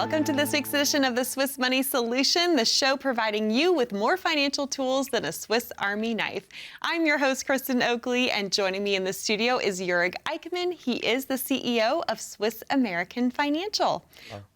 Welcome to this week's edition of the Swiss Money Solution, the show providing you with more financial tools than a Swiss Army knife. I'm your host, Kristen Oakley, and joining me in the studio is Jurg Eichmann. He is the CEO of Swiss American Financial.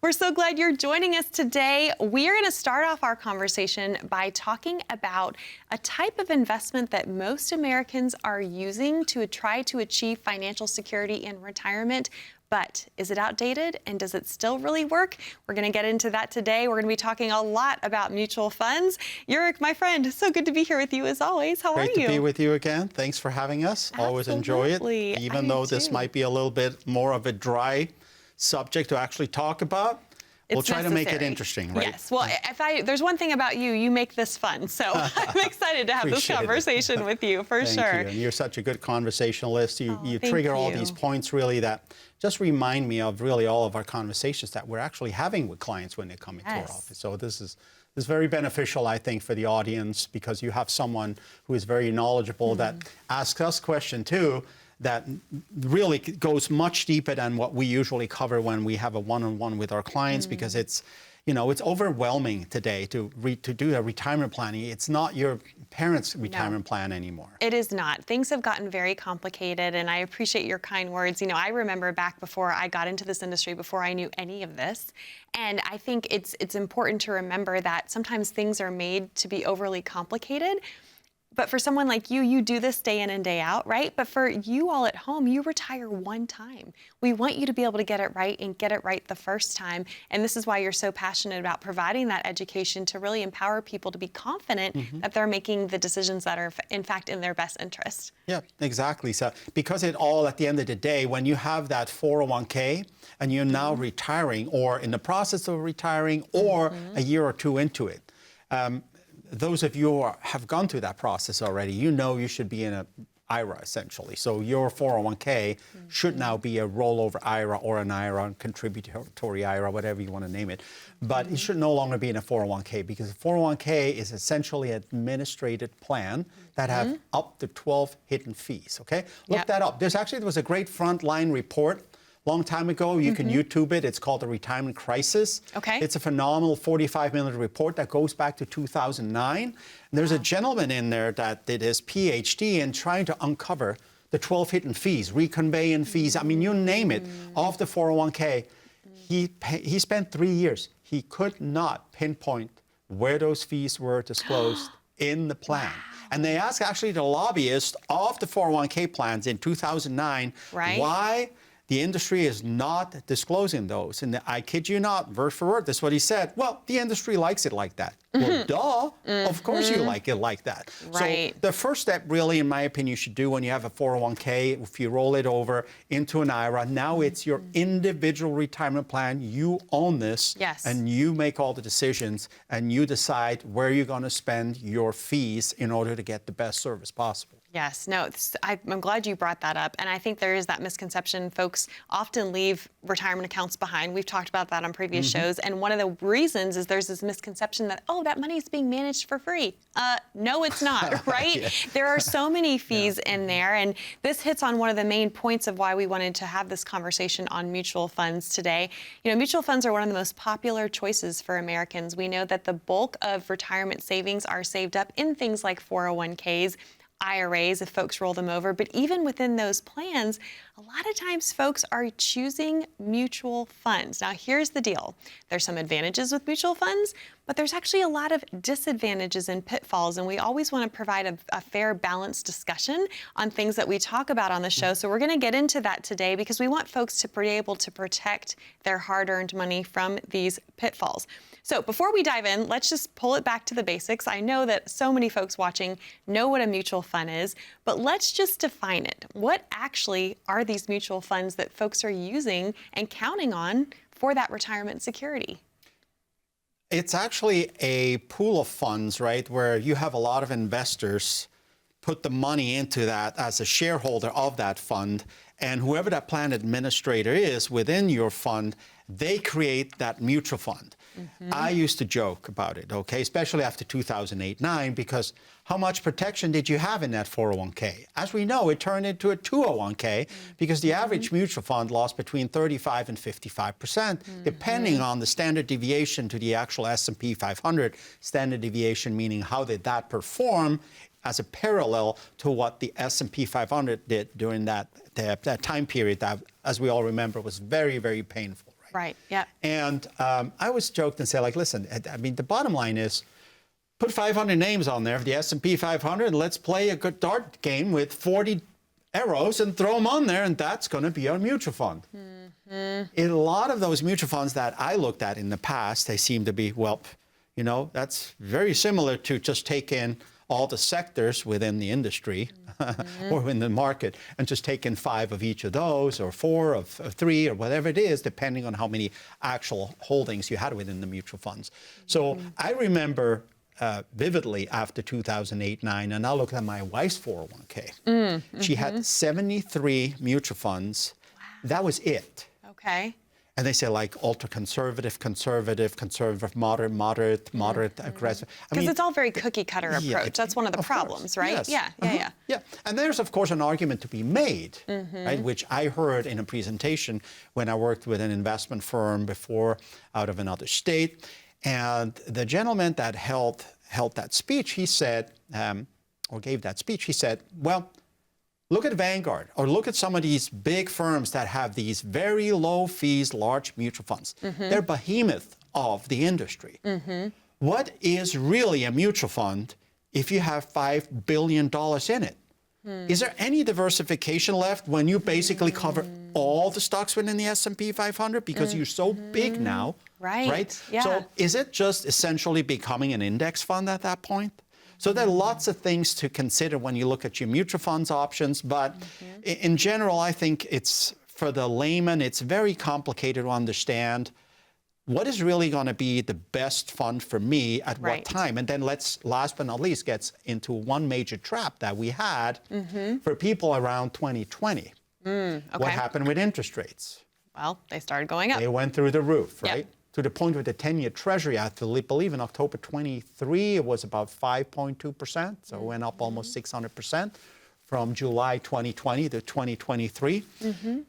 We're so glad you're joining us today. We are going to start off our conversation by talking about a type of investment that most Americans are using to try to achieve financial security in retirement. But is it outdated, and does it still really work? We're going to get into that today. We're going to be talking a lot about mutual funds. Jurg, my friend, so good to be here with you as always. How are you? Great to be with you again. Thanks for having us. Absolutely. Always enjoy it, even though this might be a little bit more of a dry subject to actually talk about. We'll try to make it interesting, right? Yes. Well, there's one thing about you, you make this fun. So I'm excited to have this conversation with you, for sure. Thank you. And you're such a good conversationalist. You trigger all these points, really, that just remind me of really all of our conversations that we're actually having with clients when they come into our office. So this is very beneficial, I think, for the audience, because you have someone who is very knowledgeable that asks us questions, too, that really goes much deeper than what we usually cover when we have a one-on-one with our clients, because it's, you know, it's overwhelming today to do a retirement planning. It's not your parents' retirement plan anymore. It is not. Things have gotten very complicated, and I appreciate your kind words. You know, I remember back before I got into this industry, before I knew any of this, and I think it's important to remember that sometimes things are made to be overly complicated. But for someone like you, you do this day in and day out, right? But for you all at home, you retire one time. We want you to be able to get it right and get it right the first time. And this is why you're so passionate about providing that education to really empower people to be confident that they're making the decisions that are, in fact, in their best interest. Yeah, exactly. So because it all, at the end of the day, when you have that 401k and you're now retiring or in the process of retiring or a year or two into it, those of you who have gone through that process already, you know you should be in an IRA, essentially. So your 401k should now be a rollover IRA or an IRA, contributory IRA, whatever you want to name it. But it should no longer be in a 401k, because a 401k is essentially an administrated plan that have up to 12 hidden fees, okay? Look that up. There was a great frontline report long time ago. You can YouTube it. It's called The Retirement Crisis. Okay. It's a phenomenal 45-minute report that goes back to 2009. And there's a gentleman in there that did his PhD in trying to uncover the 12 hidden fees, reconveyance fees, I mean, you name it, of the 401k. He spent 3 years. He could not pinpoint where those fees were disclosed in the plan. And they asked actually the lobbyist of the 401k plans in 2009 why the industry is not disclosing those. And I kid you not, word for word, this is what he said. Well, the industry likes it like that. Well, duh, of course you like it like that. Right. So the first step, really, in my opinion, you should do when you have a 401k, if you roll it over into an IRA, now it's your individual retirement plan. You own this, and you make all the decisions, and you decide where you're going to spend your fees in order to get the best service possible. Yes, no, I'm glad you brought that up. And I think there is that misconception. Folks often leave retirement accounts behind. We've talked about that on previous shows. And one of the reasons is there's this misconception that, oh, that money is being managed for free. No, it's not, right? There are so many fees in there. And this hits on one of the main points of why we wanted to have this conversation on mutual funds today. You know, mutual funds are one of the most popular choices for Americans. We know that the bulk of retirement savings are saved up in things like 401ks, IRAs if folks roll them over, but even within those plans, a lot of times folks are choosing mutual funds. Now, here's the deal. There's some advantages with mutual funds, but there's actually a lot of disadvantages and pitfalls, and we always want to provide a fair, balanced discussion on things that we talk about on the show. So we're going to get into that today because we want folks to be able to protect their hard-earned money from these pitfalls. So before we dive in, let's just pull it back to the basics. I know that so many folks watching know what a mutual fund is, but let's just define it. What actually are these mutual funds that folks are using and counting on for that retirement security? It's actually a pool of funds, right, where you have a lot of investors put the money into that as a shareholder of that fund, and whoever that plan administrator is within your fund, they create that mutual fund. I used to joke about it, okay, especially after 2008-9, because how much protection did you have in that 401k? As we know, it turned into a 201k because the average mutual fund lost between 35 and 55%, depending on the standard deviation to the actual S&P 500. Standard deviation meaning how did that perform as a parallel to what the S&P 500 did during that time period that, as we all remember, was very, very painful. Right, yeah. And I always joked and say, like, listen, I mean, the bottom line is, put 500 names on there of the S&P 500, and let's play a good dart game with 40 arrows and throw them on there, and that's going to be our mutual fund. In a lot of those mutual funds that I looked at in the past, they seem to be, well, you know, that's very similar to just taking all the sectors within the industry or in the market and just take in 5 of each of those or 4 of 3 or whatever it is, depending on how many actual holdings you had within the mutual funds. So I remember vividly after 2008-9, and I looked at my wife's 401k. She had 73 mutual funds. Wow. That was it. Okay. And they say like ultra-conservative, conservative, conservative, moderate, aggressive. Because it's all very cookie-cutter approach. That's one of the problems, right? Yes. Yeah. And there's, of course, an argument to be made, right, which I heard in a presentation when I worked with an investment firm before out of another state. And the gentleman that held that speech, he said, or gave that speech, he said, well, look at Vanguard, or look at some of these big firms that have these very low fees, large mutual funds. They're behemoth of the industry. What is really a mutual fund if you have $5 billion in it? Is there any diversification left when you basically cover all the stocks within the S&P 500 because you're so big now? Right? Yeah. So is it just essentially becoming an index fund at that point? So there are lots of things to consider when you look at your mutual funds options, but in general, I think it's, for the layman, it's very complicated to understand what is really going to be the best fund for me at what time. And then let's, last but not least, get into one major trap that we had for people around 2020. What happened with interest rates? Well, they started going up. They went through the roof, right? Yep. To the point where the 10-year Treasury, I believe in October 23, it was about 5.2%. So it went up almost 600% from July 2020 to 2023.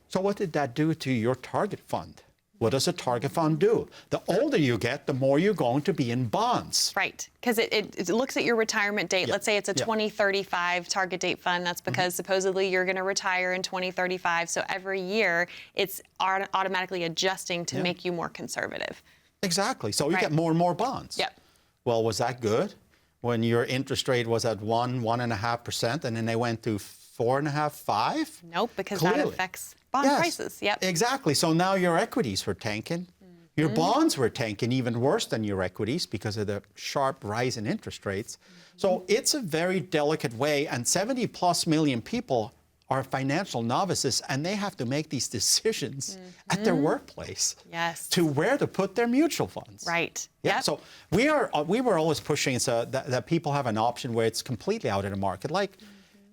So what did that do to your target fund? What does a target fund do? The older you get, the more you're going to be in bonds. Right, because it looks at your retirement date. Let's say it's a 2035 target date fund. That's because supposedly you're going to retire in 2035. So every year, it's automatically adjusting to make you more conservative. Exactly. So you get more and more bonds. Yep. Well, was that good when your interest rate was at 1.5%, and then they went to 4.5%, 5%? Nope, because that affects bond prices. Yep. Exactly. So now your equities were tanking. Your bonds were tanking even worse than your equities because of the sharp rise in interest rates. So it's a very delicate way, and 70+ million people are financial novices, and they have to make these decisions at their workplace to where to put their mutual funds. Right. Yeah. So we were always pushing so that people have an option where it's completely out of the market, like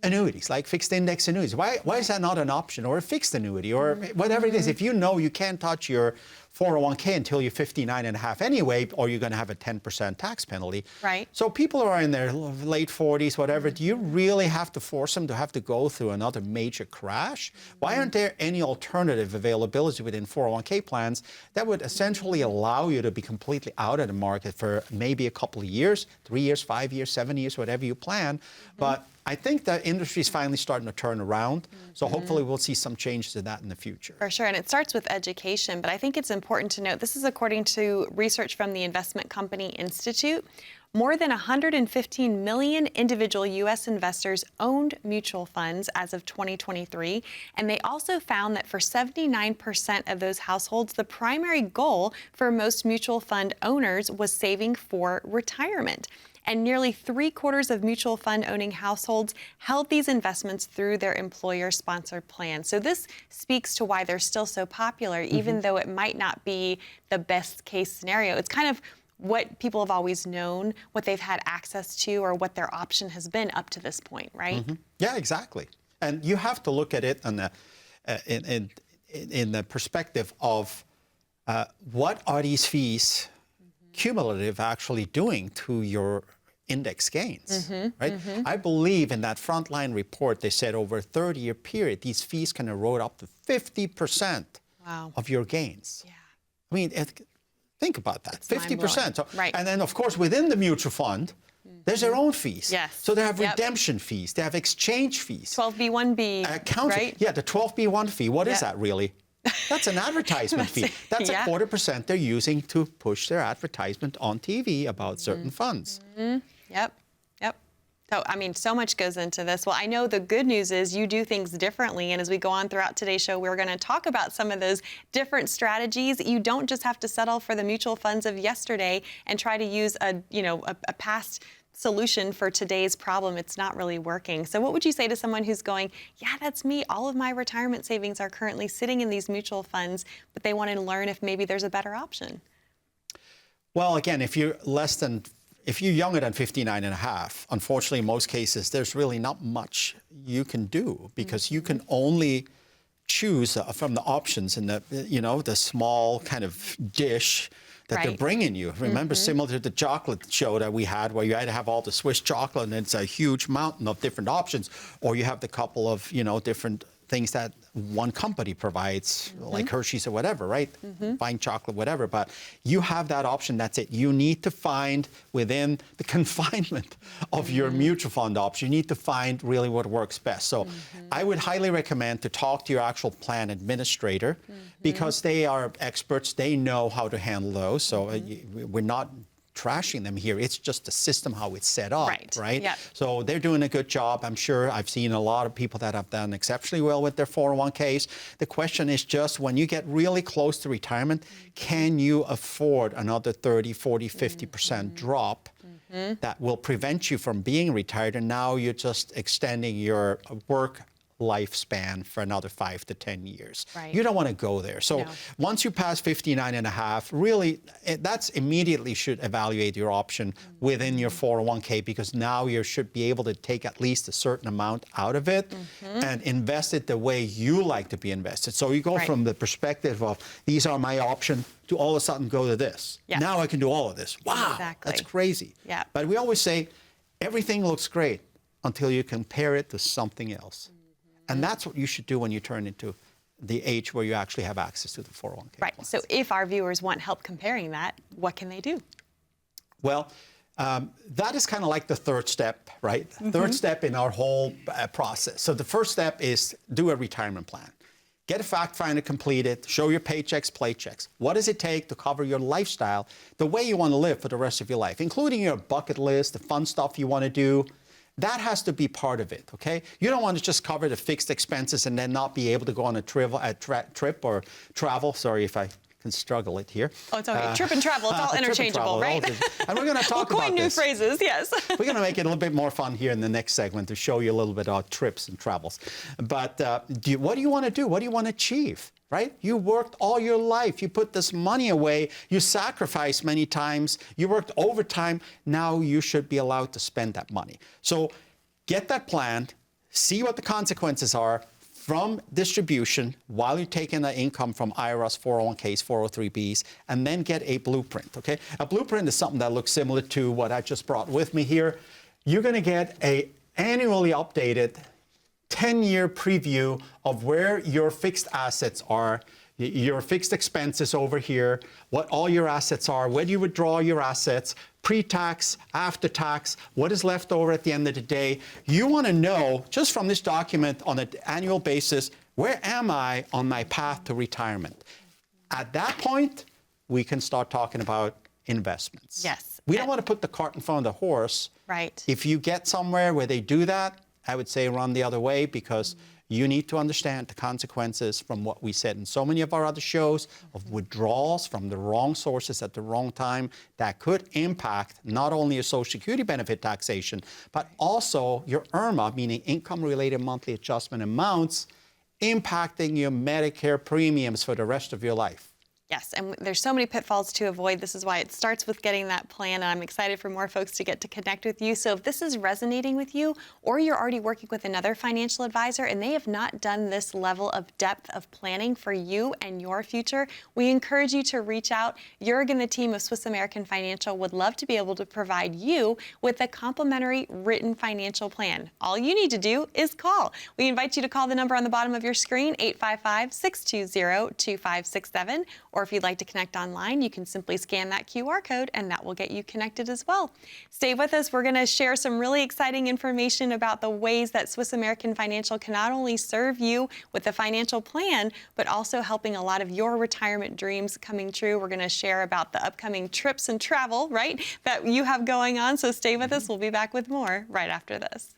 annuities, like fixed index annuities. Why is that not an option, or a fixed annuity, or whatever it is? If you know you can't touch your 401k until you're 59.5 anyway, or you're going to have a 10% tax penalty. Right. So people are in their late 40s, whatever. Do you really have to force them to have to go through another major crash? Why aren't there any alternative availability within 401k plans that would essentially allow you to be completely out of the market for maybe a couple of years, 3 years, 5 years, 7 years, whatever you plan? But I think the industry is finally starting to turn around, so hopefully we'll see some changes in that in the future. For sure, and it starts with education, but I think it's important to note, this is according to research from the Investment Company Institute. More than 115 million individual U.S. investors owned mutual funds as of 2023, and they also found that for 79% of those households, the primary goal for most mutual fund owners was saving for retirement. And nearly 3/4 of mutual fund owning households held these investments through their employer-sponsored plan. So this speaks to why they're still so popular, even though it might not be the best case scenario. It's kind of what people have always known, what they've had access to, or what their option has been up to this point, right? Yeah, exactly. And you have to look at it on the, in the perspective of what are these fees cumulative actually doing to your index gains, right? I believe in that frontline report, they said over a 30-year period, these fees can erode up to 50% of your gains. Yeah. I mean, think about that, It's 50%. So, right. And then, of course, within the mutual fund, there's their own fees. Yes. So they have redemption fees, they have exchange fees. 12B1B, right? Yeah, the 12B1 fee, what is that really? That's an advertisement fee. That's a 0.25% they're using to push their advertisement on TV about certain funds. Yep. So, I mean, so much goes into this. Well, I know the good news is you do things differently. And as we go on throughout today's show, we're going to talk about some of those different strategies. You don't just have to settle for the mutual funds of yesterday and try to use a past solution for today's problem. It's not really working. So what would you say to someone who's going, yeah, that's me. All of my retirement savings are currently sitting in these mutual funds, but they want to learn if maybe there's a better option? Well, again, if you're younger than 59 and a half, unfortunately, in most cases, there's really not much you can do because you can only choose from the options in the small kind of dish that they're bringing you. Remember, similar to the chocolate show that we had, where you had to have all the Swiss chocolate, and it's a huge mountain of different options, or you have the couple of different things that one company provides, like Hershey's or whatever, right? Fine chocolate, whatever. But you have that option. That's it. You need to find within the confinement of your mutual fund option. You need to find really what works best. So I would highly recommend to talk to your actual plan administrator because they are experts. They know how to handle those. So we're not trashing them here. It's just the system, how it's set up, right? Yep. So they're doing a good job. I'm sure I've seen a lot of people that have done exceptionally well with their 401ks. The question is just when you get really close to retirement, can you afford another 30, 40, 50% drop that will prevent you from being retired? And now you're just extending your work lifespan for another 5 to 10 years. Right. You don't want to go there. So once you pass 59 and a half, really, that's immediately should evaluate your option within your 401k because now you should be able to take at least a certain amount out of it and invest it the way you like to be invested. So you go from the perspective of these are my options to all of a sudden go to this. Yes. Now I can do all of this. Wow, that's crazy. Yeah. But we always say everything looks great until you compare it to something else. And that's what you should do when you turn into the age where you actually have access to the 401k. Right. plans. So if our viewers want help comparing that, what can they do? Well, that is kind of like the third step, right? Third step in our whole process. So the first step is do a retirement plan. Get a fact finder completed, show your paychecks, playchecks. What does it take to cover your lifestyle the way you want to live for the rest of your life, including your bucket list, the fun stuff you want to do. That has to be part of it, okay? You don't want to just cover the fixed expenses and then not be able to go on a trip or travel. Sorry if I can struggle it here. Oh, it's okay. Trip and travel, it's all interchangeable, right? And we're going to talk we'll about coin new this. phrases, yes. We're going to make it a little bit more fun here in the next segment to show you a little bit about trips and travels. But what do you want to do? What do you want to achieve? Right? You worked all your life. You put this money away. You sacrificed many times. You worked overtime. Now you should be allowed to spend that money. So get that planned. See what the consequences are from distribution while you're taking the income from IRAs, 401ks, 403bs, and then get a blueprint, okay? A blueprint is something that looks similar to what I just brought with me here. You're going to get a annually updated 10-year preview of where your fixed assets are, your fixed expenses over here, what all your assets are, where do you withdraw your assets, pre-tax, after-tax, what is left over at the end of the day. You want to know, just from this document on an annual basis, where am I on my path to retirement? At that point, we can start talking about investments. Yes. We don't want to put the cart in front of the horse. Right. If you get somewhere where they do that, I would say run the other way because you need to understand the consequences from what we said in so many of our other shows of withdrawals from the wrong sources at the wrong time that could impact not only your Social Security benefit taxation, but also your IRMA, meaning income-related monthly adjustment amounts, impacting your Medicare premiums for the rest of your life. Yes, and there's so many pitfalls to avoid. This is why it starts with getting that plan, and I'm excited for more folks to get to connect with you. So if this is resonating with you, or you're already working with another financial advisor and they have not done this level of depth of planning for you and your future, we encourage you to reach out. Jurg and the team of Swiss American Financial would love to be able to provide you with a complimentary written financial plan. All you need to do is call. We invite you to call the number on the bottom of your screen, 855-620-2567, or if you'd like to connect online, you can simply scan that QR code and that will get you connected as well. Stay with us. We're going to share some really exciting information about the ways that Swiss American Financial can not only serve you with a financial plan, but also helping a lot of your retirement dreams coming true. We're going to share about the upcoming trips and travel, right, that you have going on. So stay with us. We'll be back with more right after this.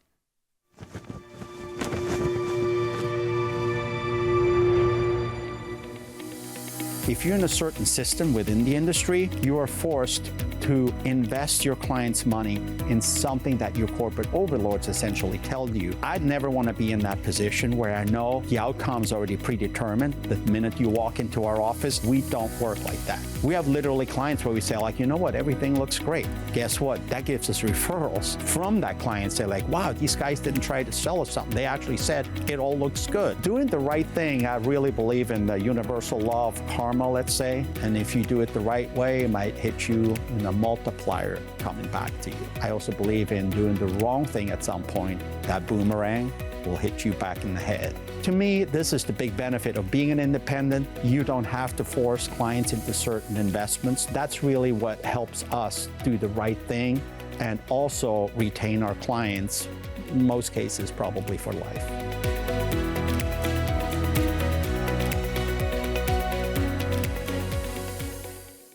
If you're in a certain system within the industry, you are forced to invest your client's money in something that your corporate overlords essentially tell you. I'd never want to be in that position where I know the outcome's already predetermined. The minute you walk into our office, we don't work like that. We have literally clients where we say, like, you know what, everything looks great. Guess what? That gives us referrals from that client. Say, like, wow, these guys didn't try to sell us something. They actually said it all looks good. Doing the right thing, I really believe in the universal law of karma, let's say. And if you do it the right way, it might hit you in a multiplier coming back to you. I also believe in doing the wrong thing at some point. That boomerang will hit you back in the head. To me, this is the big benefit of being an independent. You don't have to force clients into certain investments. That's really what helps us do the right thing and also retain our clients, in most cases, probably for life.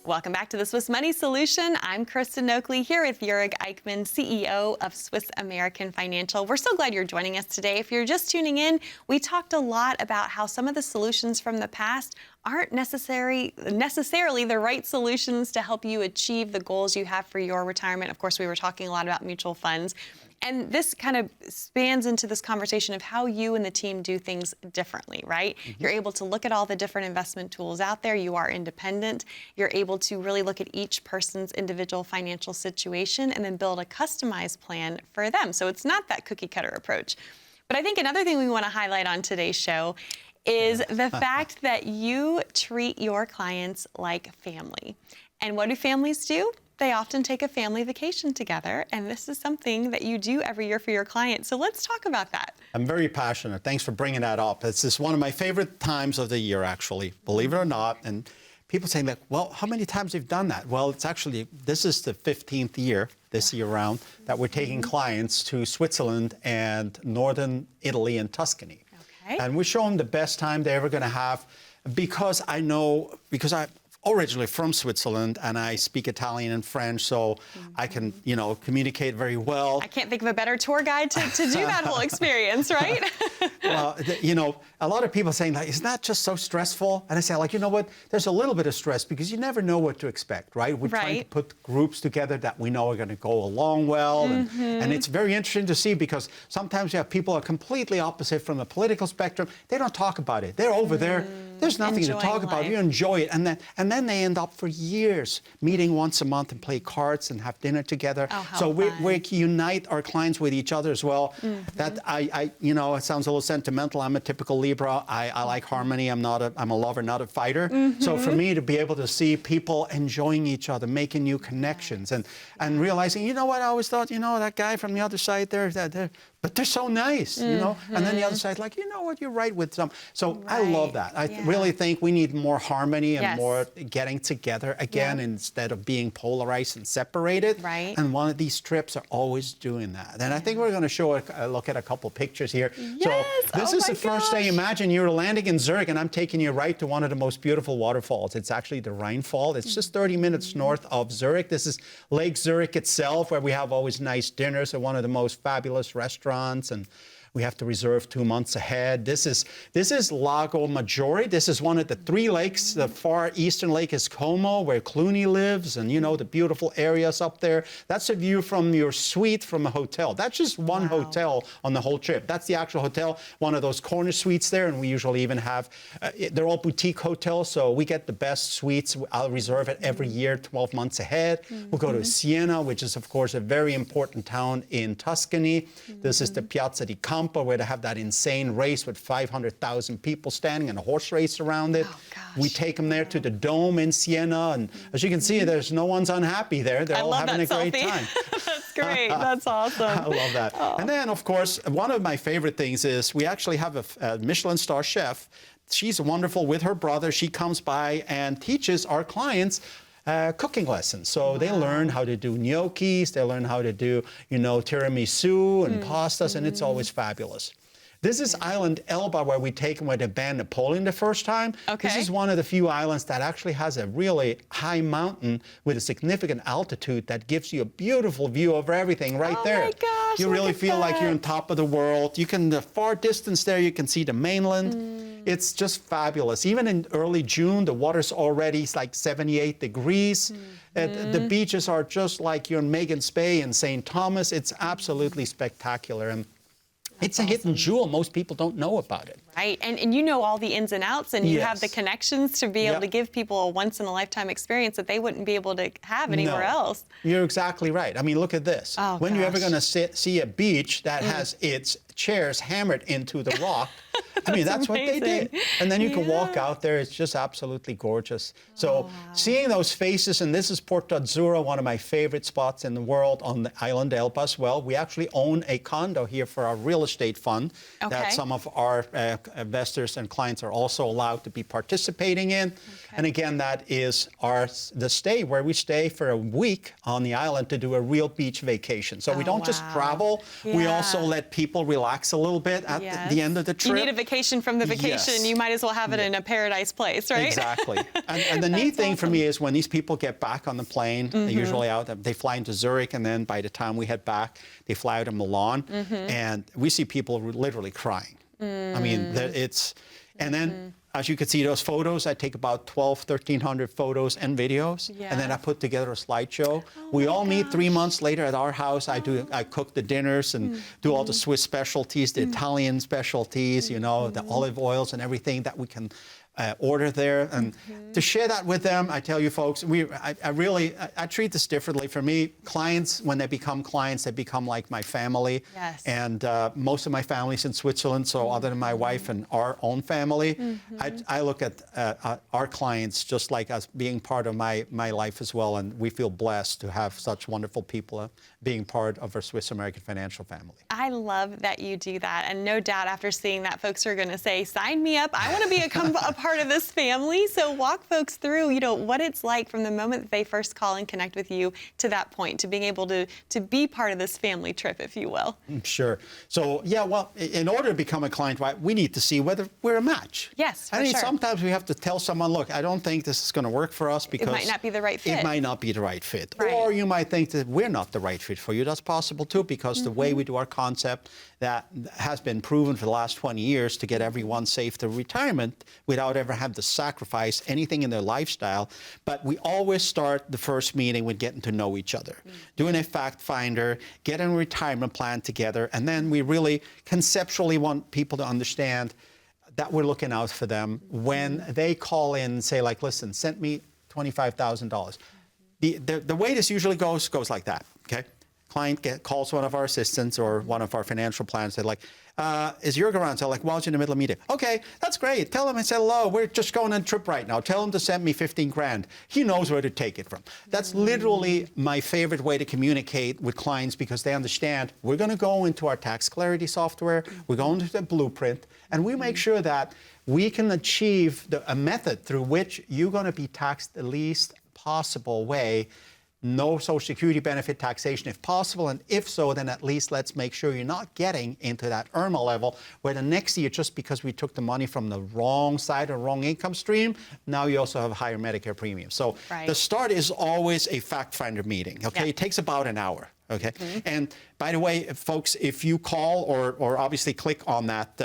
Welcome back to the Swiss Money Solution. I'm Kristen Oakley here with Jurg Eichmann, CEO of Swiss American Financial. We're so glad you're joining us today. If you're just tuning in, we talked a lot about how some of the solutions from the past aren't necessarily the right solutions to help you achieve the goals you have for your retirement. Of course, we were talking a lot about mutual funds. And this kind of spans into this conversation of how you and the team do things differently, right? You're able to look at all the different investment tools out there. You are independent. You're able to really look at each person's individual financial situation and then build a customized plan for them. So it's not that cookie cutter approach. But I think another thing we want to highlight on today's show is the fact that you treat your clients like family. And what do families do? They often take a family vacation together, and this is something that you do every year for your clients. So let's talk about that. I'm very passionate. Thanks for bringing that up. It's just one of my favorite times of the year, actually, believe it or not. And people saying, like, well, how many times have you done that? Well, it's actually, this is the 15th year, this year round, that we're taking clients to Switzerland and northern Italy and Tuscany. Okay. And we show them the best time they're ever going to have because I'm originally from Switzerland and I speak Italian and French, so I can, communicate very well. I can't think of a better tour guide to do that whole experience, right? Well, a lot of people saying, like, isn't that just so stressful? And I say, like, you know what? There's a little bit of stress because you never know what to expect, right? We're trying to put groups together that we know are going to go along well. And it's very interesting to see because sometimes you have people who are completely opposite from the political spectrum. They don't talk about it. They're over there. There's nothing to talk about. You enjoy it. And then they end up for years meeting once a month and play cards and have dinner together. Oh, how so fun. we unite our clients with each other as well. That it sounds a little sentimental. I'm a typical Libra. I like harmony. I'm a lover, not a fighter. So for me to be able to see people enjoying each other, making new connections, and realizing, you know what, I always thought, that guy from the other side there, but they're so nice, And then the other side, like, you know what, you're right with some. So I love that. I really think we need more harmony and more getting together again instead of being polarized and separated. Right. And one of these trips are always doing that. And I think we're going to show a look at a couple pictures here. Yes. So this is the first day. Imagine you're landing in Zurich and I'm taking you right to one of the most beautiful waterfalls. It's actually the Rheinfall. It's just 30 minutes north of Zurich. This is Lake Zurich itself, where we have always nice dinners at one of the most fabulous restaurants. And We have to reserve 2 months ahead. This is Lago Maggiore. This is one of the 3 lakes. The far eastern lake is Como, where Clooney lives, and you know the beautiful areas up there. That's a view from your suite from a hotel. That's just one hotel on the whole trip. That's the actual hotel, one of those corner suites there, and we usually even have, they're all boutique hotels, so we get the best suites. I'll reserve it every year, 12 months ahead. We'll go to Siena, which is, of course, a very important town in Tuscany. This is the Piazza di Campo, where they have that insane race with 500,000 people standing and a horse race around it. We take them there to the Dome in Siena, and as you can see, there's no one's unhappy there. They're all having a great time. That's great. That's awesome. I love that. And then, of course, one of my favorite things is we actually have a Michelin star chef. She's wonderful with her brother. She comes by and teaches our clients cooking lessons. So they learn how to do gnocchis, they learn how to do, you know, tiramisu and pastas, and it's always fabulous. This is Island Elba, where we take them where they banned Napoleon the first time. This is one of the few islands that actually has a really high mountain with a significant altitude that gives you a beautiful view over everything right there. Oh my gosh, you really feel like you're on top of the world. You can, the far distance there, you can see the mainland. It's just fabulous. Even in early June, the water's already like 78 degrees. The beaches are just like you're in Megan's Bay and St. Thomas. It's absolutely spectacular. And it's a hidden jewel. Most people don't know about it. Right, and you know all the ins and outs, and you have the connections to be able to give people a once-in-a-lifetime experience that they wouldn't be able to have anywhere else. You're exactly right. I mean, look at this. When you're ever going to see a beach that has its chairs hammered into the rock, I mean, that's what they did. And then you can walk out there. It's just absolutely gorgeous. So seeing those faces, and this is Porto Azzurro, one of my favorite spots in the world on the island Elba as well. We actually own a condo here for our real estate fund that some of our investors and clients are also allowed to be participating in. And again, that is the stay, where we stay for a week on the island to do a real beach vacation. So we don't just travel, we also let people relax a little bit at the end of the trip. You need a vacation from the vacation, you might as well have it in a paradise place, right? Exactly. And the neat thing for me is when these people get back on the plane, they're usually out, they fly into Zurich, and then by the time we head back, they fly out to Milan, and we see people literally crying. I mean, and then as you can see those photos, I take about 1,300 photos and videos, and then I put together a slideshow. We all meet 3 months later at our house. I cook the dinners and do all the Swiss specialties, the Italian specialties, you know, the olive oils and everything that we can order there, and to share that with them. I tell you folks, I treat this differently. For me, clients, when they become clients, they become like my family. And most of my family's in Switzerland, so other than my wife and our own family, I look at our clients just like us being part of my life as well, and we feel blessed to have such wonderful people being part of our Swiss American financial family. I love that you do that, and no doubt after seeing that, folks are going to say, sign me up. I want to be a part of this family. So walk folks through, you know, what it's like from the moment that they first call and connect with you to that point, to being able to be part of this family trip, if you will. Sure. So, yeah, well, in order to become a client, right, we need to see whether we're a match. Yes, I mean, sometimes we have to tell someone, look, I don't think this is going to work for us because it might not be the right fit. It might not be the right fit. Or you might think that we're not the right fit for you. That's possible too, because the way we do our concept that has been proven for the last 20 years to get everyone safe to retirement without ever having to sacrifice anything in their lifestyle. But we always start the first meeting with getting to know each other, doing a fact finder, getting a retirement plan together, and then we really conceptually want people to understand that we're looking out for them when they call in and say, like, listen, send me $25,000. The way this usually goes like that, okay? Client calls one of our assistants or one of our financial planners. They're like, is Jürgen around? So I'm like, well, it's in the middle of a meeting. Okay, that's great. Tell him I said hello. We're just going on a trip right now. Tell him to send me 15 grand. He knows where to take it from. That's literally my favorite way to communicate with clients, because they understand we're going to go into our tax clarity software. We're going to the blueprint, and we make sure that we can achieve a method through which you're going to be taxed the least possible way no Social Security benefit taxation if possible, and if so, then at least let's make sure you're not getting into that IRMA level, where the next year, just because we took the money from the wrong side or wrong income stream, now you also have a higher Medicare premium. So the start is always a fact finder meeting, okay? It takes about an hour, okay? And by the way, folks, if you call or obviously click on that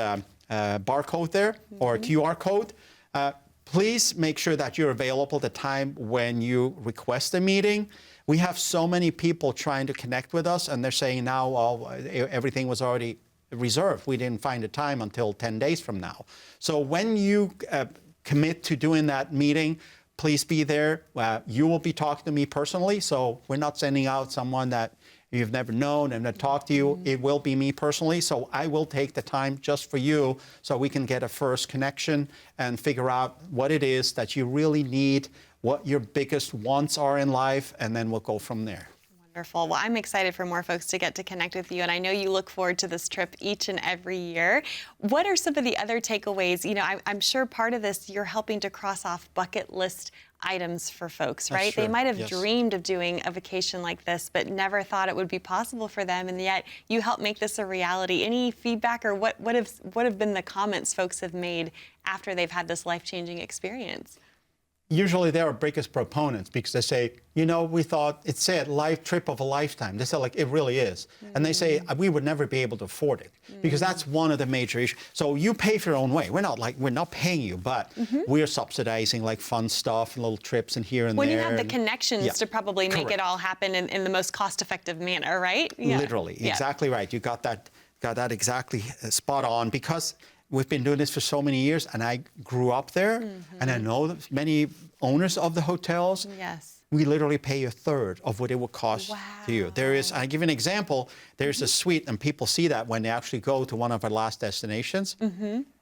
barcode there or QR code, please make sure that you're available the time when you request a meeting. We have so many people trying to connect with us, and they're saying now, well, everything was already reserved. We didn't find a time until 10 days from now. So when you commit to doing that meeting, please be there. You will be talking to me personally, so we're not sending out someone that you've never known and that talk to you. It will be me personally, so I will take the time just for you so we can get a first connection and figure out what it is that you really need, what your biggest wants are in life, and then we'll go from there. Wonderful. Well, I'm excited for more folks to get to connect with you, and I know you look forward to this trip each and every year. What are some of the other takeaways? You know, I'm sure part of this, you're helping to cross off bucket list items for folks, right? They might have dreamed of doing a vacation like this, but never thought it would be possible for them, and yet you help make this a reality. Any feedback, or what have been the comments folks have made after they've had this life-changing experience? Usually they're our biggest proponents because they say, you know, we thought it said life trip of a lifetime. They say, like, it really is. And they say, we would never be able to afford it because that's one of the major issues. So you pay for your own way. We're not paying you, but we're subsidizing like fun stuff and little trips and here and when there. When you have the connections to probably make it all happen in the most cost-effective manner, right? Literally, exactly right. You got that exactly spot on, because we've been doing this for so many years, and I grew up there, and I know that many owners of the hotels. Yes. We literally pay a third of what it would cost to you. I give an example. There's a suite, and people see that when they actually go to one of our last destinations.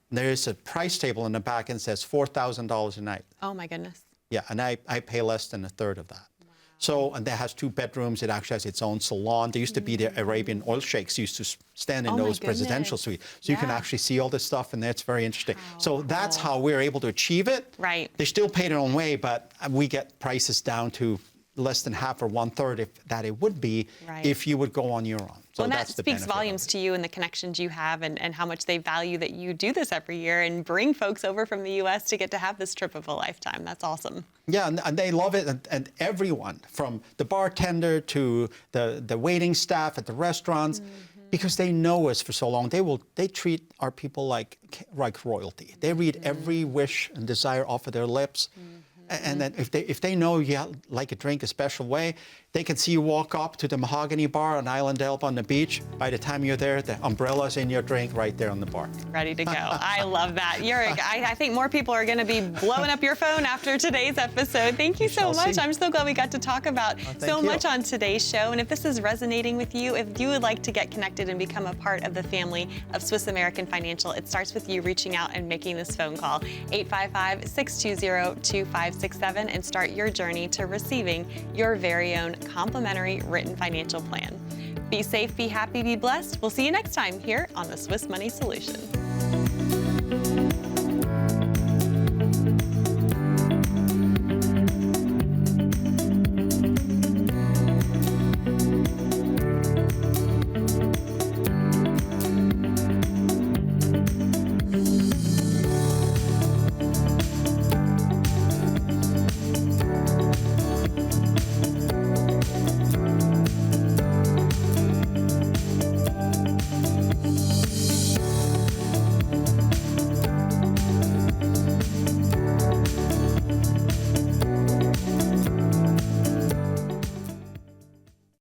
There is a price table in the back and says $4,000 a night. Oh my goodness. Yeah, and I pay less than a third of that. So, and that has 2 bedrooms. It actually has its own salon. There used to be the Arabian oil sheiks used to stand in those presidential suites. So you can actually see all this stuff, and that's very interesting. So that's how we're able to achieve it. Right. They still pay their own way, but we get prices down to less than half or 1/3 that it would be if you would go on your own. So well, and that speaks volumes to you and the connections you have, and how much they value that you do this every year and bring folks over from the U.S. to get to have this trip of a lifetime. That's awesome. Yeah, and they love it, and everyone, from the bartender to the waiting staff at the restaurants, because they know us for so long, they treat our people like royalty. They read every wish and desire off of their lips. And then if they know you like a drink a special way, they can see you walk up to the Mahogany Bar on Island Elba on the beach. By the time you're there, the umbrella's in your drink right there on the bar. Ready to go. I love that. I think more people are going to be blowing up your phone after today's episode. Thank you so much. I'm so glad we got to talk about so much on today's show. And if this is resonating with you, if you would like to get connected and become a part of the family of Swiss American Financial, it starts with you reaching out and making this phone call, 855-620-2567, and start your journey to receiving your very own complimentary written financial plan. Be safe, be happy, be blessed. We'll see you next time here on the Swiss Money Solution.